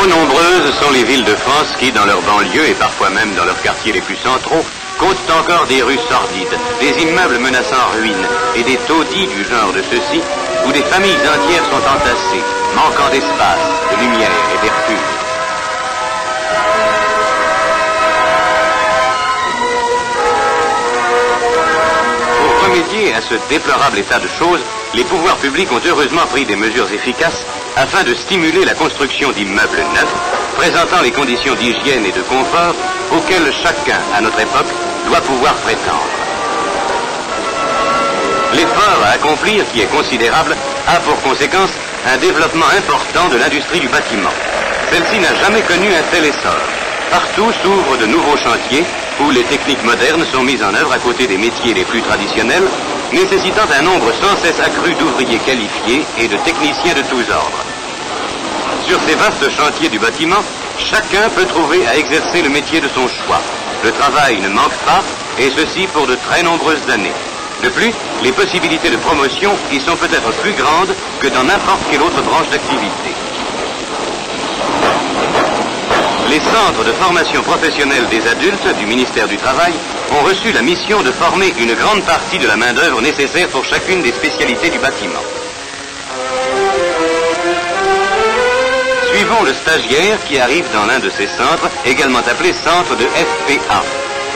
nombreuses sont les villes de France qui, dans leurs banlieues et parfois même dans leurs quartiers les plus centraux, comptent encore des rues sordides, des immeubles menaçant ruine et des taudis du genre de ceux-ci, où des familles entières sont entassées, manquant d'espace, de lumière et d'air pur. Pour remédier à ce déplorable état de choses, les pouvoirs publics ont heureusement pris des mesures efficaces afin de stimuler la construction d'immeubles neufs, présentant les conditions d'hygiène et de confort auxquelles chacun, à notre époque, doit pouvoir prétendre. L'effort à accomplir, qui est considérable, a pour conséquence un développement important de l'industrie du bâtiment. Celle-ci n'a jamais connu un tel essor. Partout s'ouvrent de nouveaux chantiers où les techniques modernes sont mises en œuvre à côté des métiers les plus traditionnels, nécessitant un nombre sans cesse accru d'ouvriers qualifiés et de techniciens de tous ordres. Sur ces vastes chantiers du bâtiment, chacun peut trouver à exercer le métier de son choix. Le travail ne manque pas, et ceci pour de très nombreuses années. De plus, les possibilités de promotion y sont peut-être plus grandes que dans n'importe quelle autre branche d'activité. Les centres de formation professionnelle des adultes du ministère du Travail ont reçu la mission de former une grande partie de la main-d'œuvre nécessaire pour chacune des spécialités du bâtiment. Suivons le stagiaire qui arrive dans l'un de ces centres, également appelé centre de FPA.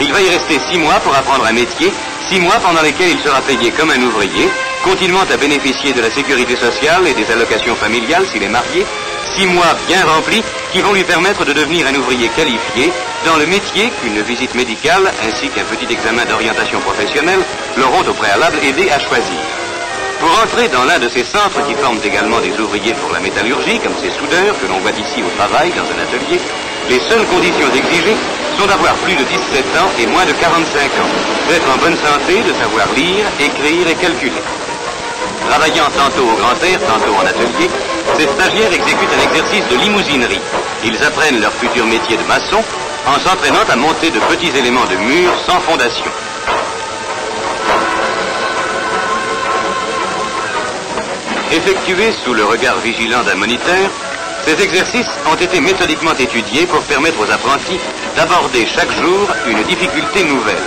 Il va y rester 6 mois pour apprendre un métier, 6 mois pendant lesquels il sera payé comme un ouvrier, continuant à bénéficier de la sécurité sociale et des allocations familiales s'il est marié, 6 mois bien remplis qui vont lui permettre de devenir un ouvrier qualifié dans le métier qu'une visite médicale ainsi qu'un petit examen d'orientation professionnelle l'auront au préalable aidé à choisir. Pour entrer dans l'un de ces centres qui forment également des ouvriers pour la métallurgie, comme ces soudeurs que l'on voit ici au travail dans un atelier, les seules conditions exigées sont d'avoir plus de 17 ans et moins de 45 ans, d'être en bonne santé, de savoir lire, écrire et calculer. Travaillant tantôt au grand air, tantôt en atelier, ces stagiaires exécutent un exercice de limousinerie. Ils apprennent leur futur métier de maçon en s'entraînant à monter de petits éléments de mur sans fondation. Effectués sous le regard vigilant d'un moniteur, ces exercices ont été méthodiquement étudiés pour permettre aux apprentis d'aborder chaque jour une difficulté nouvelle.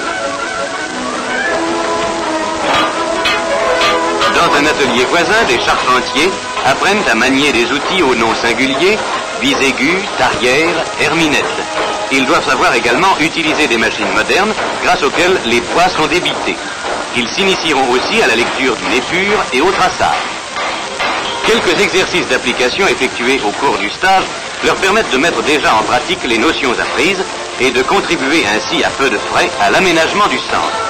Dans un atelier voisin, des charpentiers apprennent à manier des outils aux noms singuliers, vis aigus, tarières, herminettes. Ils doivent savoir également utiliser des machines modernes grâce auxquelles les poids sont débités. Ils s'initieront aussi à la lecture d'une épure et au traçage. Quelques exercices d'application effectués au cours du stage leur permettent de mettre déjà en pratique les notions apprises et de contribuer ainsi à peu de frais à l'aménagement du centre.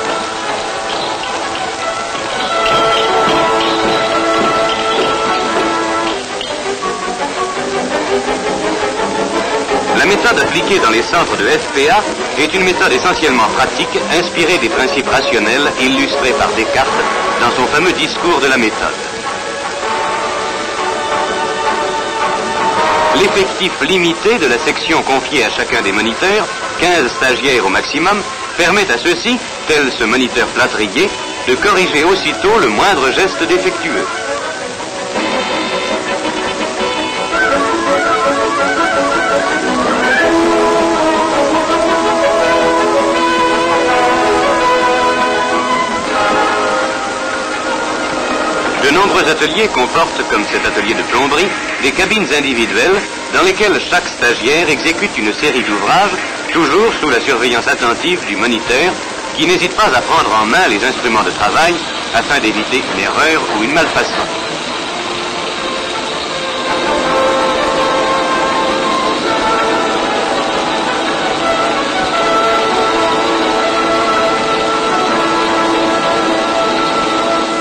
La méthode appliquée dans les centres de FPA est une méthode essentiellement pratique, inspirée des principes rationnels illustrés par Descartes dans son fameux discours de la méthode. L'effectif limité de la section confiée à chacun des moniteurs, 15 stagiaires au maximum, permet à ceux-ci, tel ce moniteur plâtrier, de corriger aussitôt le moindre geste défectueux. De nombreux ateliers comportent, comme cet atelier de plomberie, des cabines individuelles dans lesquelles chaque stagiaire exécute une série d'ouvrages, toujours sous la surveillance attentive du moniteur, qui n'hésite pas à prendre en main les instruments de travail afin d'éviter une erreur ou une malfaçon.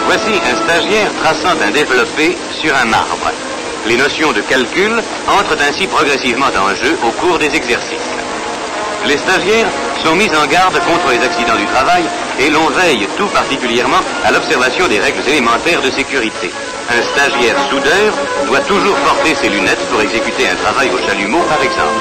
Voici un stagiaire traçant un développé sur un marbre. Les notions de calcul entrent ainsi progressivement en jeu au cours des exercices. Les stagiaires sont mis en garde contre les accidents du travail et l'on veille tout particulièrement à l'observation des règles élémentaires de sécurité. Un stagiaire soudeur doit toujours porter ses lunettes pour exécuter un travail au chalumeau, par exemple.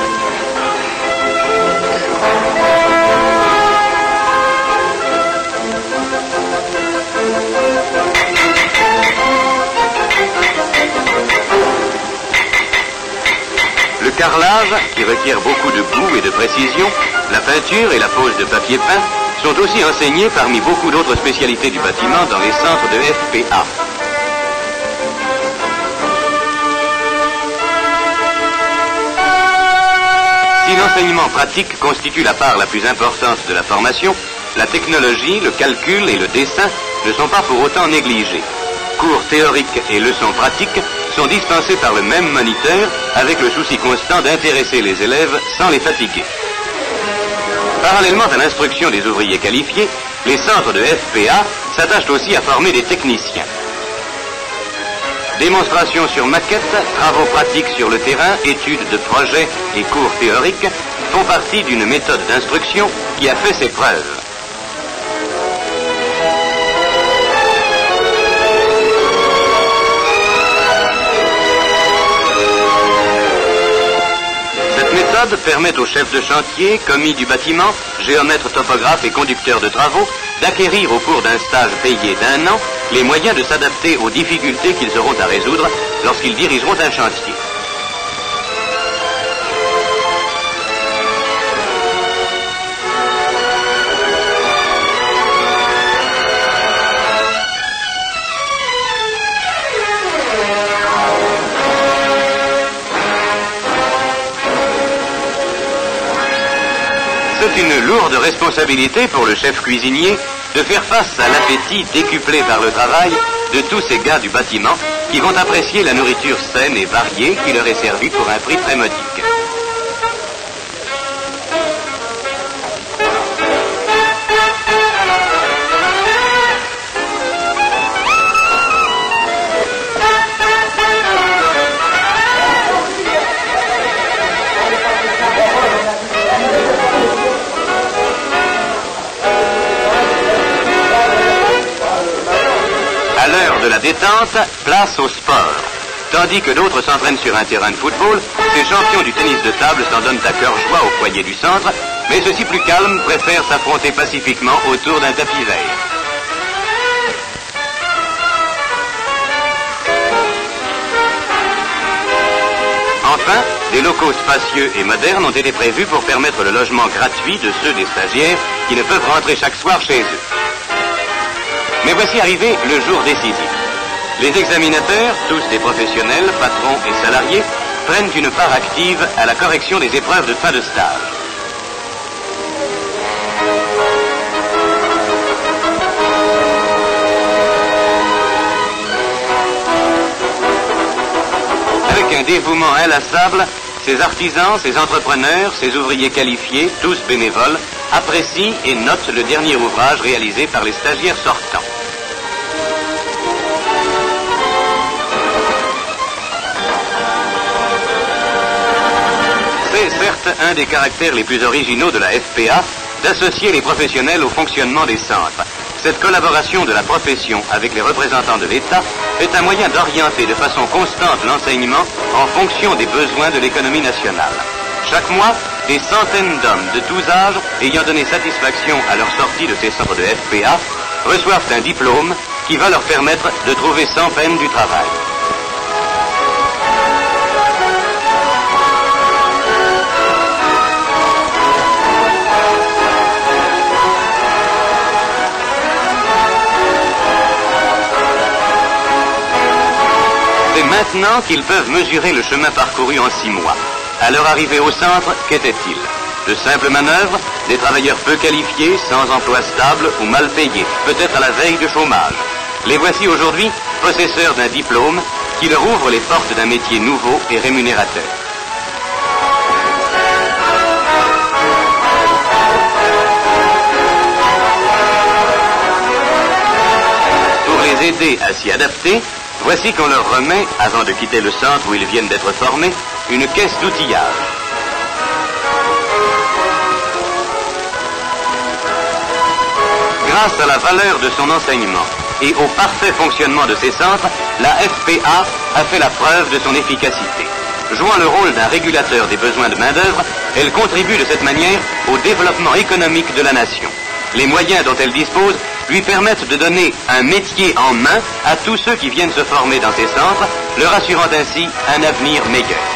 carrelage, qui requiert beaucoup de goût et de précision, la peinture et la pose de papier peint sont aussi enseignés parmi beaucoup d'autres spécialités du bâtiment dans les centres de FPA. Si l'enseignement pratique constitue la part la plus importante de la formation, la technologie, le calcul et le dessin ne sont pas pour autant négligés. Cours théoriques et leçons pratiques sont dispensés par le même moniteur avec le souci constant d'intéresser les élèves sans les fatiguer. Parallèlement à l'instruction des ouvriers qualifiés, les centres de FPA s'attachent aussi à former des techniciens. Démonstrations sur maquettes, travaux pratiques sur le terrain, études de projets et cours théoriques font partie d'une méthode d'instruction qui a fait ses preuves. Cette méthode permet aux chefs de chantier, commis du bâtiment, géomètres topographes et conducteurs de travaux d'acquérir au cours d'un stage payé d'1 an les moyens de s'adapter aux difficultés qu'ils auront à résoudre lorsqu'ils dirigeront un chantier. C'est une lourde responsabilité pour le chef cuisinier de faire face à l'appétit décuplé par le travail de tous ces gars du bâtiment qui vont apprécier la nourriture saine et variée qui leur est servie pour un prix très modique. À l'heure de la détente, place au sport. Tandis que d'autres s'entraînent sur un terrain de football, ces champions du tennis de table s'en donnent à cœur joie au foyer du centre, mais ceux-ci plus calmes préfèrent s'affronter pacifiquement autour d'un tapis vert. Enfin, des locaux spacieux et modernes ont été prévus pour permettre le logement gratuit de ceux des stagiaires qui ne peuvent rentrer chaque soir chez eux. Mais voici arrivé le jour décisif. Les examinateurs, tous des professionnels, patrons et salariés, prennent une part active à la correction des épreuves de fin de stage. Avec un dévouement inlassable, ces artisans, ces entrepreneurs, ces ouvriers qualifiés, tous bénévoles, apprécient et notent le dernier ouvrage réalisé par les stagiaires sortants. C'est certes un des caractères les plus originaux de la FPA d'associer les professionnels au fonctionnement des centres. Cette collaboration de la profession avec les représentants de l'État est un moyen d'orienter de façon constante l'enseignement en fonction des besoins de l'économie nationale. Chaque mois, des centaines d'hommes de tous âges ayant donné satisfaction à leur sortie de ces centres de FPA reçoivent un diplôme qui va leur permettre de trouver sans peine du travail. C'est maintenant qu'ils peuvent mesurer le chemin parcouru en 6 mois. À leur arrivée au centre, qu'était-il? De simples manœuvres, des travailleurs peu qualifiés, sans emploi stable ou mal payés, peut-être à la veille de chômage. Les voici aujourd'hui possesseurs d'un diplôme qui leur ouvre les portes d'un métier nouveau et rémunérateur. Pour les aider à s'y adapter, voici qu'on leur remet, avant de quitter le centre où ils viennent d'être formés, une caisse d'outillage. Grâce à la valeur de son enseignement et au parfait fonctionnement de ces centres, la FPA a fait la preuve de son efficacité. Jouant le rôle d'un régulateur des besoins de main-d'œuvre, elle contribue de cette manière au développement économique de la nation. Les moyens dont elle dispose lui permettent de donner un métier en main à tous ceux qui viennent se former dans ces centres, leur assurant ainsi un avenir meilleur.